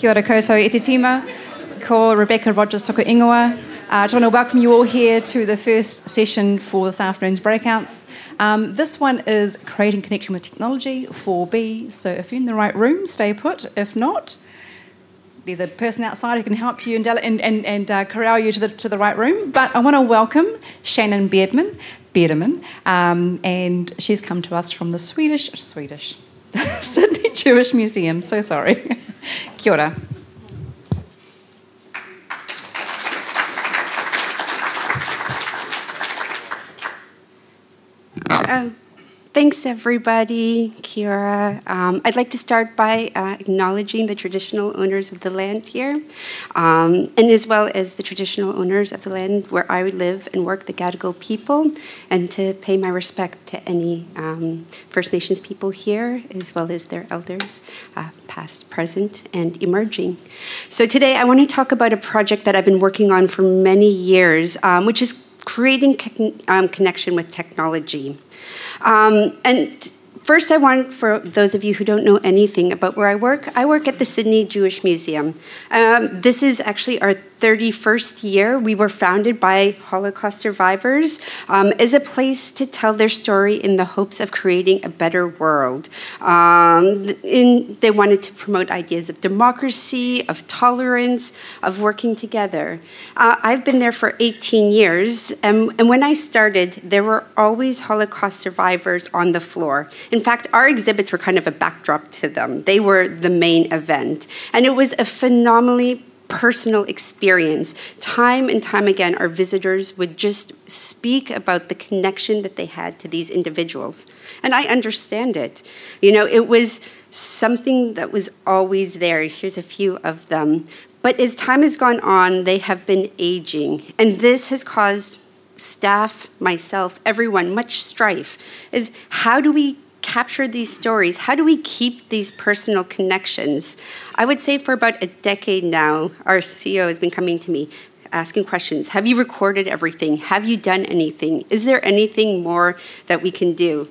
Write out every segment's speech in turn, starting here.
Kia ora koutou e te tima, ko Rebecca Rogers toko ingoa. I just want to welcome you all here to the first session for this afternoon's breakouts. This one is Creating Connection with Technology, 4B, so if you're in the right room, stay put. If not, there's a person outside who can help you and corral you to the right room. But I want to welcome Shannon Biederman, and she's come to us from the Swedish, Sydney Jewish Museum, so sorry. Kia ora. Thanks, everybody. Kia ora. I'd like to start by acknowledging the traditional owners of the land here, and as well as the traditional owners of the land where I live and work, the Gadigal people, and to pay my respect to any First Nations people here, as well as their elders, past, present, and emerging. So today I want to talk about a project that I've been working on for many years, which is creating connection with technology. And first I want, for those of you who don't know anything about where I work at the Sydney Jewish Museum. This is actually our 31st year. We were founded by Holocaust survivors as a place to tell their story in the hopes of creating a better world. They wanted to promote ideas of democracy, of tolerance, of working together. I've been there for 18 years, and when I started, there were always Holocaust survivors on the floor. In fact, our exhibits were kind of a backdrop to them. They were the main event, and it was a phenomenally personal experience. Time and time again, our visitors would just speak about the connection that they had to these individuals. And I understand it. You know, it was something that was always there. Here's a few of them. But as time has gone on, they have been aging. And this has caused staff, myself, everyone, much strife. Is how do we capture these stories? How do we keep these personal connections? I would say for about a decade now, our CEO has been coming to me asking questions. Have you recorded everything? Have you done anything? Is there anything more that we can do?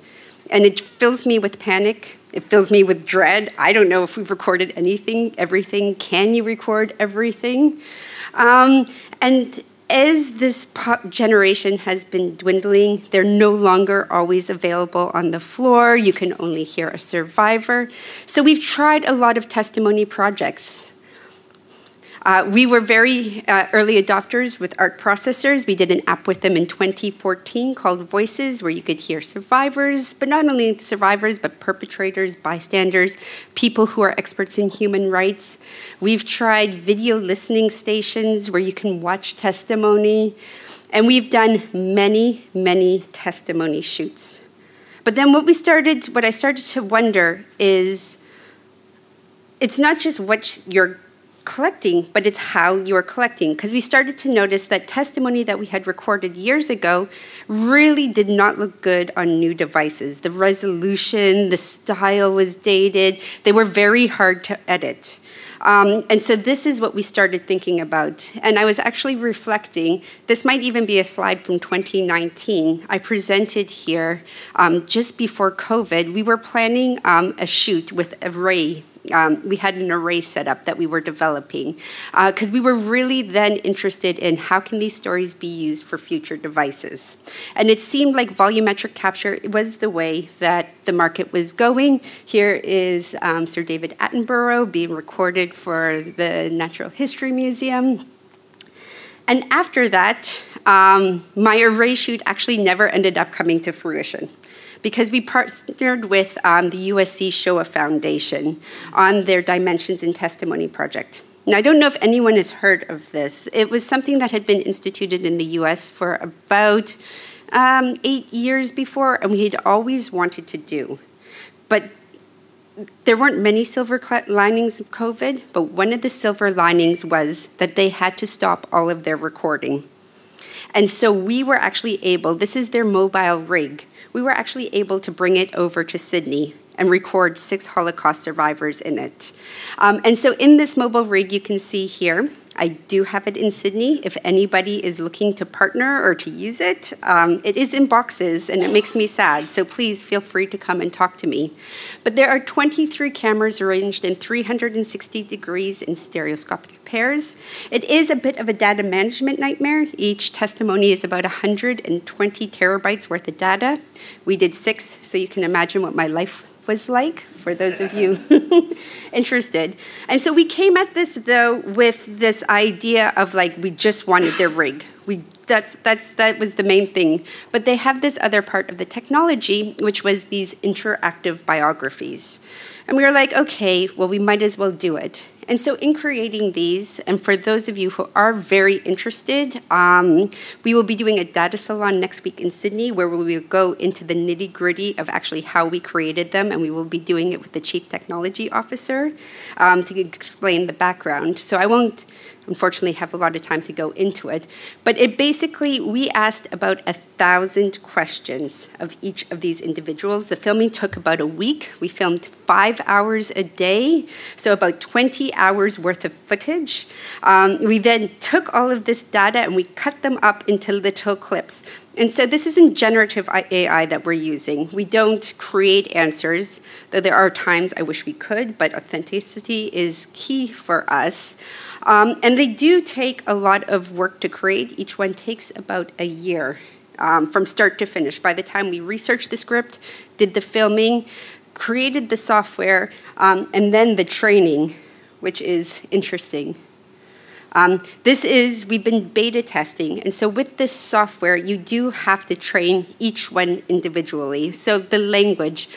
And it fills me with panic. It fills me with dread. I don't know if we've recorded anything, everything. Can you record everything? And as this pop generation has been dwindling, they're no longer always available on the floor. You can only hear a survivor. So we've tried a lot of testimony projects. We were very early adopters with art processors. We did an app with them in 2014 called Voices, where you could hear survivors, but not only survivors, but perpetrators, bystanders, people who are experts in human rights. We've tried video listening stations where you can watch testimony. And we've done many, many testimony shoots. But then what I started to wonder is, it's not just what you're collecting, but it's how you're collecting. Because we started to notice that testimony that we had recorded years ago really did not look good on new devices. The resolution, the style was dated. They were very hard to edit. And so this is what we started thinking about. And I was actually reflecting, this might even be a slide from 2019. I presented here just before COVID. We were planning a shoot with Array. We had an array set up that we were developing because we were really then interested in how can these stories be used for future devices. And it seemed like volumetric capture was the way that the market was going. Here is Sir David Attenborough being recorded for the Natural History Museum. And after that, my array shoot actually never ended up coming to fruition, because we partnered with the USC Shoah Foundation on their Dimensions in Testimony project. Now, I don't know if anyone has heard of this. It was something that had been instituted in the US for about 8 years before, and we had always wanted to do. But there weren't many silver linings of COVID, but one of the silver linings was that they had to stop all of their recording. And so we were actually able, this is their mobile rig, we were actually able to bring it over to Sydney and record 6 Holocaust survivors in it. And so in this mobile rig, you can see here, I do have it in Sydney. If anybody is looking to partner or to use it, it is in boxes, and it makes me sad. So please feel free to come and talk to me. But there are 23 cameras arranged in 360 degrees in stereoscopic pairs. It is a bit of a data management nightmare. Each testimony is about 120 terabytes worth of data. We did 6, so you can imagine what my life was like, for those of you interested. And so we came at this, though, with this idea of, like, we just wanted their rig. That was the main thing. But they have this other part of the technology, which was these interactive biographies. And we were like, okay, well, we might as well do it. And so in creating these, and for those of you who are very interested, we will be doing a data salon next week in Sydney where we will go into the nitty-gritty of actually how we created them, and we will be doing it with the Chief Technology Officer to explain the background. So I won't, unfortunately, have a lot of time to go into it. But it basically, we asked about 1,000 questions of each of these individuals. The filming took about a week. We filmed 5 hours a day, so about 20 hours worth of footage. We then took all of this data and we cut them up into little clips. And so this isn't generative AI that we're using. We don't create answers, though there are times I wish we could, but authenticity is key for us. And they do take a lot of work to create. Each one takes about a year from start to finish. By the time we researched the script, did the filming, created the software, and then the training, which is interesting. We've been beta testing, and so with this software, you do have to train each one individually. So the language,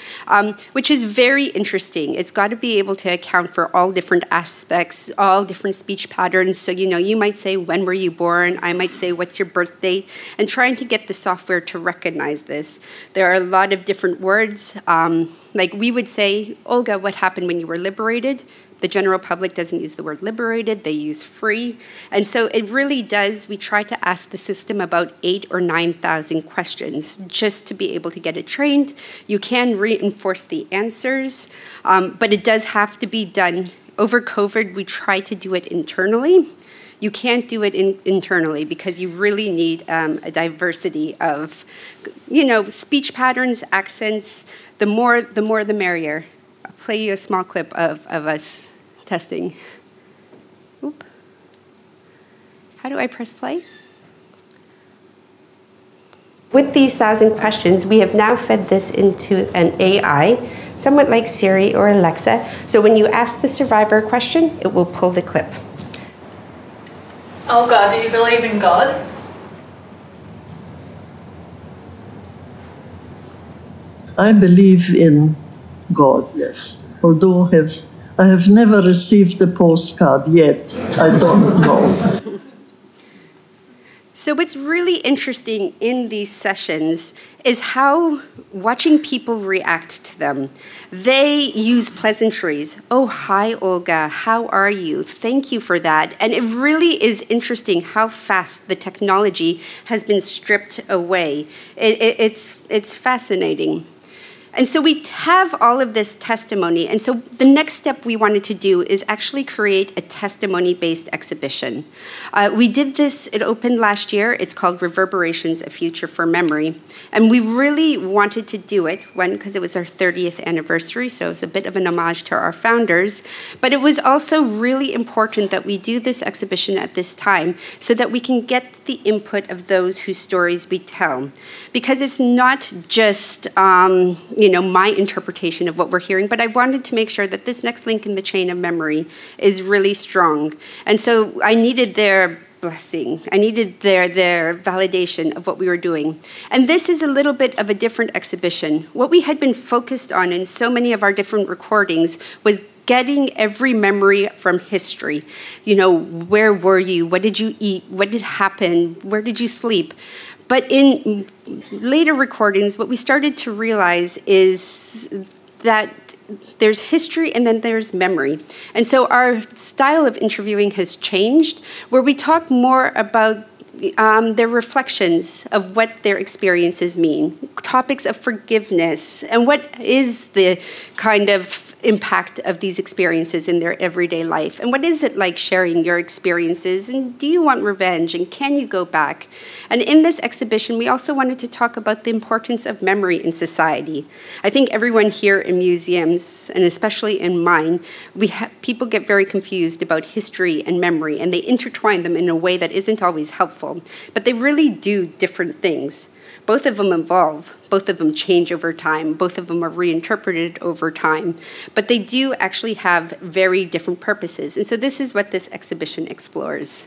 which is very interesting, it's got to be able to account for all different aspects, all different speech patterns. So, you might say, when were you born? I might say, what's your birth date? And trying to get the software to recognize this. There are a lot of different words. Like we would say, Olga, what happened when you were liberated? The general public doesn't use the word liberated, they use free. And so it really does, we try to ask the system about 8,000 or 9,000 questions just to be able to get it trained. You can reinforce the answers, but it does have to be done. Over COVID, we try to do it internally. You can't do it internally because you really need a diversity of, speech patterns, accents. The more the merrier. I'll play you a small clip of us testing. Oop. How do I press play? With these 1,000 questions, we have now fed this into an AI, somewhat like Siri or Alexa. So when you ask the survivor a question, it will pull the clip. Olga, do you believe in God? I believe in God, yes. Although I have never received a postcard yet. I don't know. So what's really interesting in these sessions is how watching people react to them. They use pleasantries. Oh, hi, Olga. How are you? Thank you for that. And it really is interesting how fast the technology has been stripped away. It's fascinating. And so we have all of this testimony. And so the next step we wanted to do is actually create a testimony-based exhibition. We did this, it opened last year. It's called Reverberations, A Future for Memory. And we really wanted to do it, one, because it was our 30th anniversary, so it's a bit of an homage to our founders. But it was also really important that we do this exhibition at this time so that we can get the input of those whose stories we tell. Because it's not just, my interpretation of what we're hearing, but I wanted to make sure that this next link in the chain of memory is really strong. And so I needed their blessing. I needed their validation of what we were doing. And this is a little bit of a different exhibition. What we had been focused on in so many of our different recordings was getting every memory from history. Where were you? What did you eat? What did happen? Where did you sleep? But in later recordings, what we started to realize is that there's history and then there's memory. And so our style of interviewing has changed, where we talk more about their reflections of what their experiences mean, topics of forgiveness, and what is the kind of impact of these experiences in their everyday life. And what is it like sharing your experiences? And do you want revenge? And can you go back? And in this exhibition, we also wanted to talk about the importance of memory in society. I think everyone here in museums, and especially in mine, people get very confused about history and memory, and they intertwine them in a way that isn't always helpful. But they really do different things. Both of them evolve, both of them change over time, both of them are reinterpreted over time, but they do actually have very different purposes. And so this is what this exhibition explores.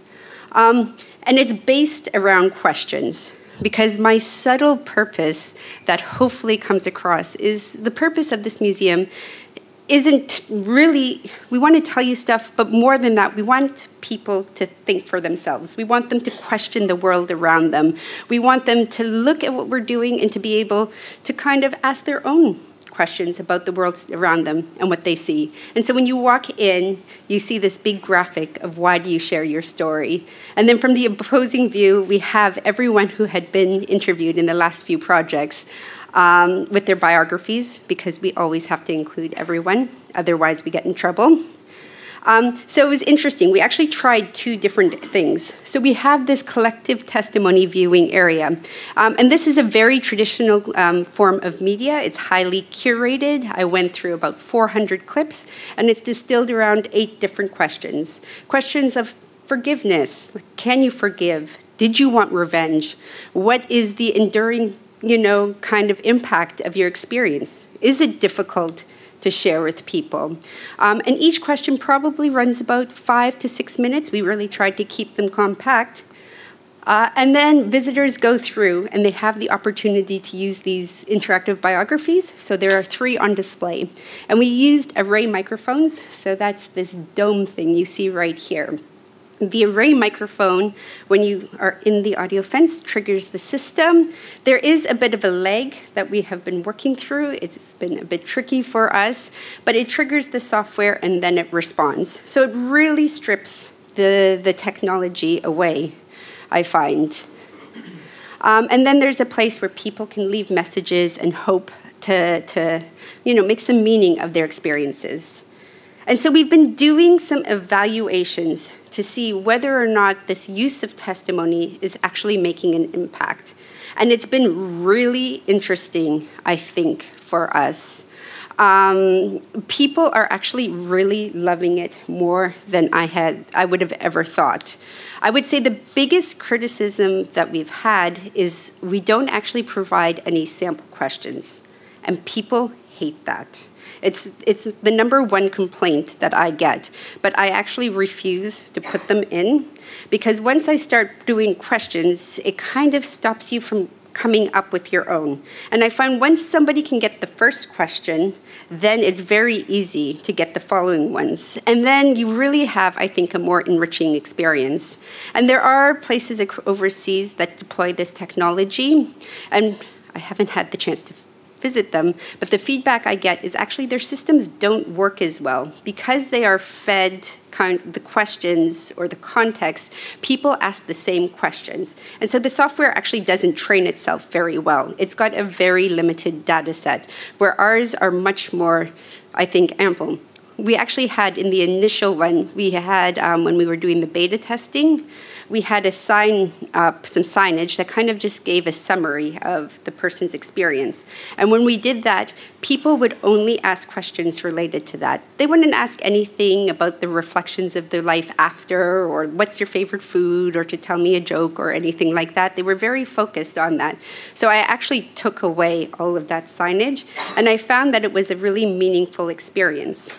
And it's based around questions, because my subtle purpose that hopefully comes across is the purpose of this museum isn't really, we want to tell you stuff, but more than that, we want people to think for themselves. We want them to question the world around them. We want them to look at what we're doing and to be able to kind of ask their own questions about the world around them and what they see. And so when you walk in, you see this big graphic of why do you share your story. And then from the opposing view, we have everyone who had been interviewed in the last few projects with their biographies, because we always have to include everyone, otherwise we get in trouble. So it was interesting. We actually tried two different things. So we have this collective testimony viewing area. And this is a very traditional form of media. It's highly curated. I went through about 400 clips, and it's distilled around 8 different questions. Questions of forgiveness. Can you forgive? Did you want revenge? What is the enduring kind of impact of your experience? Is it difficult to share with people? And each question probably runs about 5 to 6 minutes. We really tried to keep them compact. And then visitors go through and they have the opportunity to use these interactive biographies. So there are 3 on display. And we used array microphones. So that's this dome thing you see right here. The array microphone, when you are in the audio fence, triggers the system. There is a bit of a lag that we have been working through. It's been a bit tricky for us, but it triggers the software and then it responds. So it really strips the technology away, I find. And then there's a place where people can leave messages and hope to make some meaning of their experiences. And so we've been doing some evaluations to see whether or not this use of testimony is actually making an impact. And it's been really interesting, I think, for us. People are actually really loving it more than I would have ever thought. I would say the biggest criticism that we've had is we don't actually provide any sample questions, and people hate that. It's the #1 complaint that I get, but I actually refuse to put them in, because once I start doing questions, it kind of stops you from coming up with your own. And I find once somebody can get the first question, then it's very easy to get the following ones. And then you really have, I think, a more enriching experience. And there are places overseas that deploy this technology, and I haven't had the chance to visit them, but the feedback I get is actually their systems don't work as well. Because they are fed the questions or the context, people ask the same questions. And so the software actually doesn't train itself very well. It's got a very limited data set, where ours are much more, I think, ample. We actually had, in the initial one, we had, when we were doing the beta testing, we had some signage that kind of just gave a summary of the person's experience. And when we did that, people would only ask questions related to that. They wouldn't ask anything about the reflections of their life after, or what's your favorite food, or to tell me a joke, or anything like that. They were very focused on that. So I actually took away all of that signage, and I found that it was a really meaningful experience.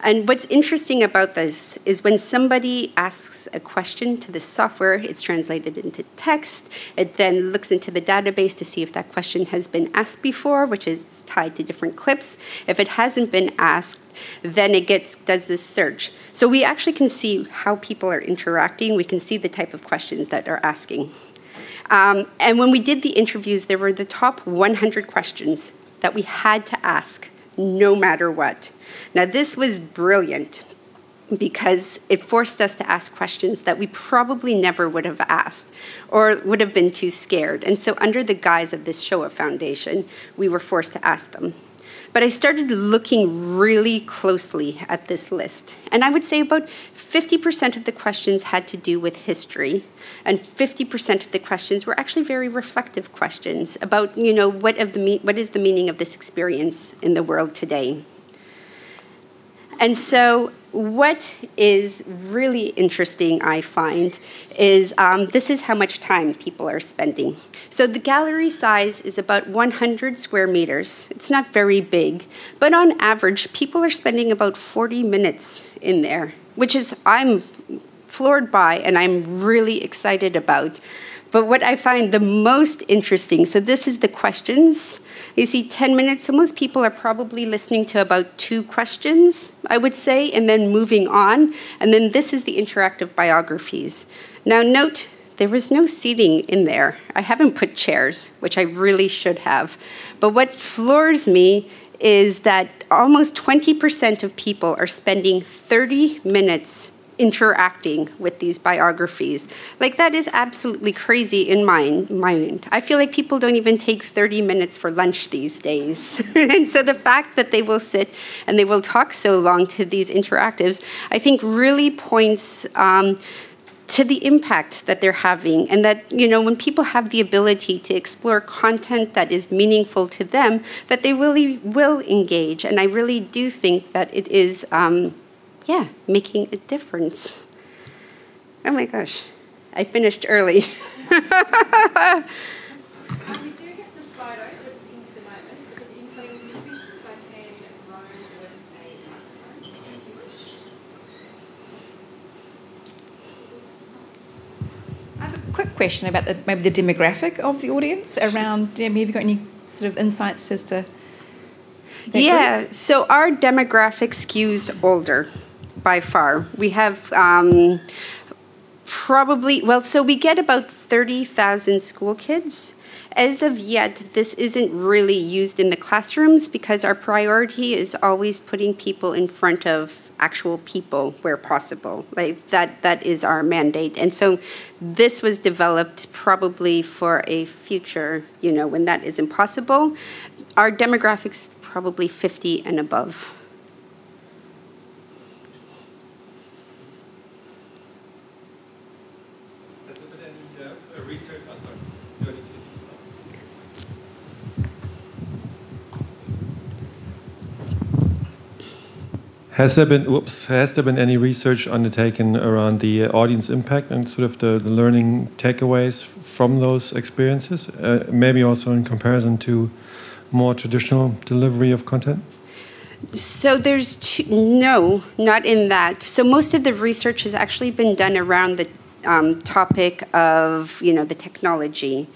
And what's interesting about this is when somebody asks a question to the software, it's translated into text. It then looks into the database to see if that question has been asked before, which is tied to different clips. If it hasn't been asked, then it does this search. So we actually can see how people are interacting. We can see the type of questions that they're asking. And when we did the interviews, there were the top 100 questions that we had to ask, no matter what. Now, this was brilliant because it forced us to ask questions that we probably never would have asked or would have been too scared. And so under the guise of this Shoah Foundation, we were forced to ask them. But I started looking really closely at this list. And I would say about 50% of the questions had to do with history, and 50% of the questions were actually very reflective questions about, what is the meaning of this experience in the world today. And so what is really interesting, I find, is this is how much time people are spending. So the gallery size is about 100 square meters. It's not very big, but on average, people are spending about 40 minutes in there, which is, I'm floored by and I'm really excited about. But what I find the most interesting, so this is the questions. You see 10 minutes, so most people are probably listening to about 2 questions, I would say, and then moving on. And then this is the interactive biographies. Now note, there was no seating in there. I haven't put chairs, which I really should have. But what floors me is that almost 20% of people are spending 30 minutes interacting with these biographies. Like, that is absolutely crazy in my mind. I feel like people don't even take 30 minutes for lunch these days. And so the fact that they will sit and they will talk so long to these interactives, I think really points to the impact that they're having, and that, when people have the ability to explore content that is meaningful to them, that they really will engage. And I really do think that it is making a difference. Oh my gosh, I finished early. We do have the slide over, which is in at the moment, because in any questions I can roam with a microphone if you wish. I have a quick question about maybe the demographic of the audience around, have you got any sort of insights as to that group? So our demographic skews older. By far. We have so we get about 30,000 school kids. As of yet, this isn't really used in the classrooms because our priority is always putting people in front of actual people where possible. Like that is our mandate. And so this was developed probably for a future, when that isn't possible. Our demographics probably 50 and above. Has there been any research undertaken around the audience impact and sort of the learning takeaways from those experiences? Maybe also in comparison to more traditional delivery of content? So no, not in that. So most of the research has actually been done around the topic of, the technology.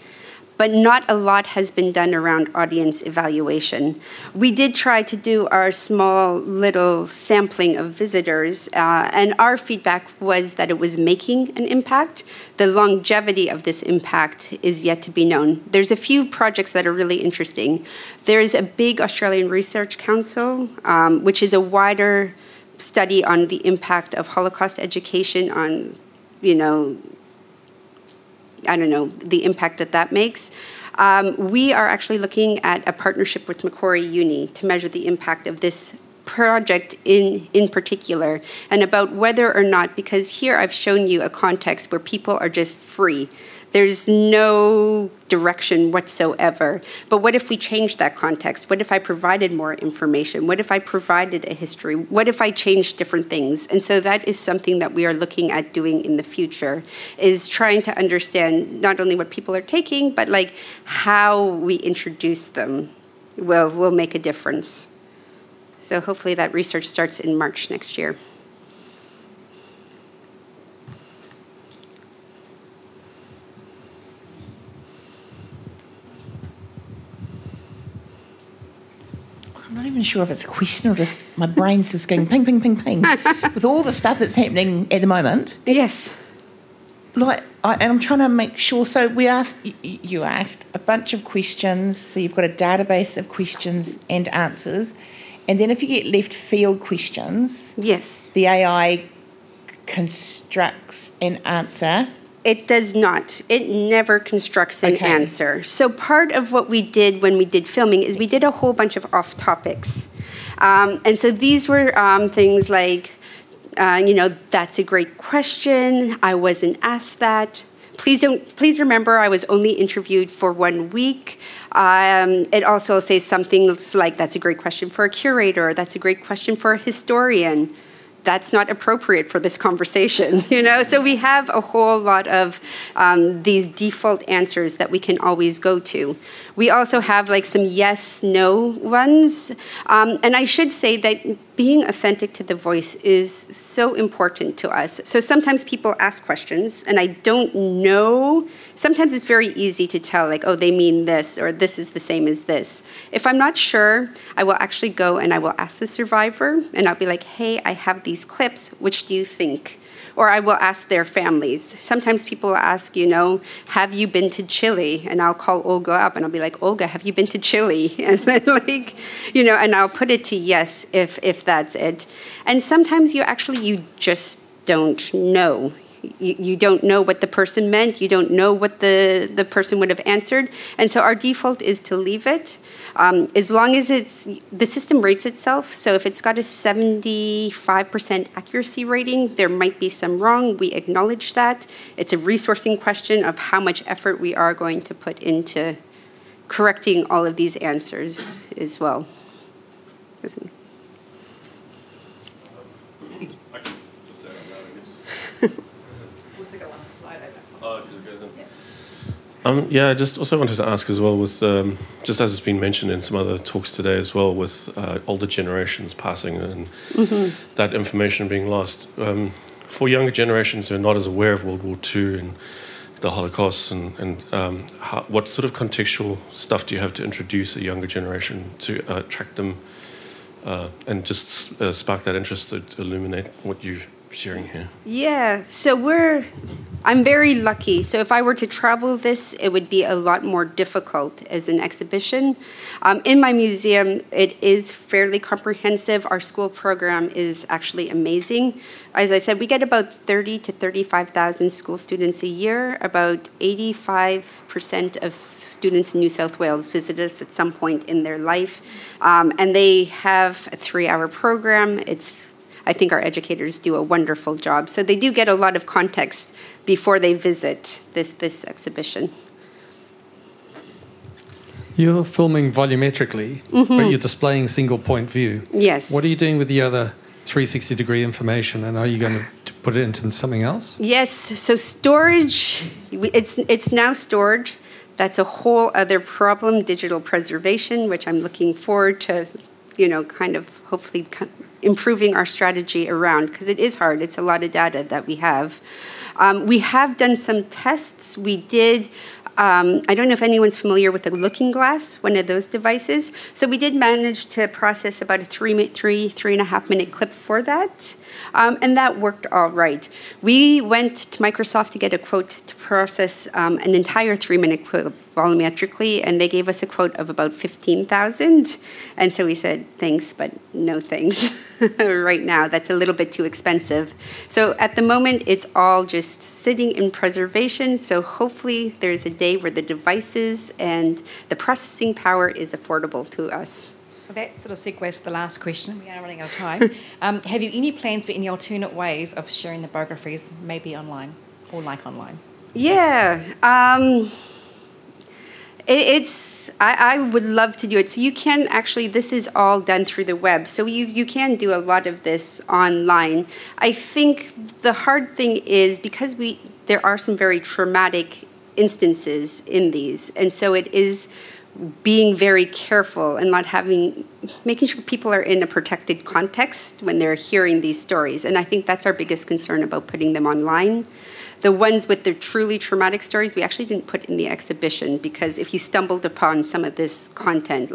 But not a lot has been done around audience evaluation. We did try to do our small little sampling of visitors, and our feedback was that it was making an impact. The longevity of this impact is yet to be known. There's a few projects that are really interesting. There's a big Australian Research Council, which is a wider study on the impact of Holocaust education on, the impact that makes. We are actually looking at a partnership with Macquarie Uni to measure the impact of this project in particular, and about whether or not, because here I've shown you a context where people are just free. There's no direction whatsoever. But what if we changed that context? What if I provided more information? What if I provided a history? What if I changed different things? And so that is something that we are looking at doing in the future, is trying to understand not only what people are taking, but like how we introduce them will make a difference. So hopefully that research starts in March next year. I'm not even sure if it's a question or just my brain's just going ping, ping, ping, ping. With all the stuff that's happening at the moment. Yes. And I'm trying to make sure. So you asked a bunch of questions. So you've got a database of questions and answers. And then if you get left field questions, yes, the AI constructs an answer. It does not. It never constructs an answer. So part of what we did when we did filming is we did a whole bunch of off topics. And so these were things like, that's a great question. I wasn't asked that. Please remember I was only interviewed for 1 week. It also says something like, that's a great question for a curator. That's a great question for a historian. That's not appropriate for this conversation, So we have a whole lot of these default answers that we can always go to. We also have like some yes, no ones. And I should say that being authentic to the voice is so important to us. So sometimes people ask questions and I don't know. Sometimes it's very easy to tell, like, oh, they mean this, or this is the same as this. If I'm not sure, I will actually go and I will ask the survivor, and I'll be like, hey, I have these clips, which do you think? Or I will ask their families. Sometimes people ask, have you been to Chile? And I'll call Olga up and I'll be like, Olga, have you been to Chile? And then and I'll put it to yes if that's it. And sometimes you just don't know. You don't know what the person meant. You don't know what the person would have answered. And so our default is to leave it. As long as the system rates itself, so if it's got a 75% accuracy rating, there might be some wrong. We acknowledge that. It's a resourcing question of how much effort we are going to put into correcting all of these answers as well. I can just say that, I guess. Also got one slide over. Oh, because it goes in. I just also wanted to ask as well, with just as it's been mentioned in some other talks today as well, with older generations passing and that information being lost. For younger generations who are not as aware of World War II and the Holocaust, and what sort of contextual stuff do you have to introduce a younger generation to attract them and just spark that interest to illuminate what you're sharing here? Yeah, so I'm very lucky. So if I were to travel this, it would be a lot more difficult as an exhibition. In my museum, it is fairly comprehensive. Our school program is actually amazing. As I said, we get about 30 to 35,000 school students a year. About 85% of students in New South Wales visit us at some point in their life. And they have a 3-hour program. I think our educators do a wonderful job. So they do get a lot of context before they visit this exhibition. You're filming volumetrically, but you're displaying single point view. Yes. What are you doing with the other 360-degree information, and are you going to put it into something else? Yes, so storage, it's now stored. That's a whole other problem, digital preservation, which I'm looking forward to, kind of hopefully improving our strategy around, because it is hard. It's a lot of data that we have. We have done some tests. We did, I don't know if anyone's familiar with a looking glass, one of those devices. So we did manage to process about a 3.5 minute clip for that. And that worked all right. We went to Microsoft to get a quote to process an entire 3-minute clip volumetrically, and they gave us a quote of about 15,000. And so we said, thanks, but no thanks. Right now, that's a little bit too expensive. So at the moment, it's all just sitting in preservation. So hopefully there's a day where the devices and the processing power is affordable to us. Well, that sort of segues to the last question. We are running out of time. Have you any plans for any alternate ways of sharing the biographies, maybe online or like online? Yeah. I would love to do it. So you can actually, this is all done through the web. So you can do a lot of this online. I think the hard thing is because there are some very traumatic instances in these. And so it is being very careful and making sure people are in a protected context when they're hearing these stories. And I think that's our biggest concern about putting them online. The ones with the truly traumatic stories, we actually didn't put in the exhibition because if you stumbled upon some of this content,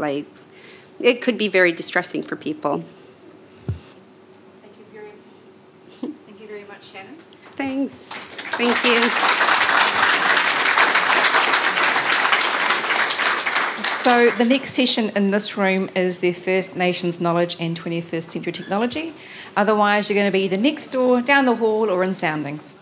it could be very distressing for people. Thank you very much, Shannon. Thanks. Thank you. So the next session in this room is the First Nations Knowledge and 21st Century Technology. Otherwise, you're going to be either next door, down the hall, or in Soundings.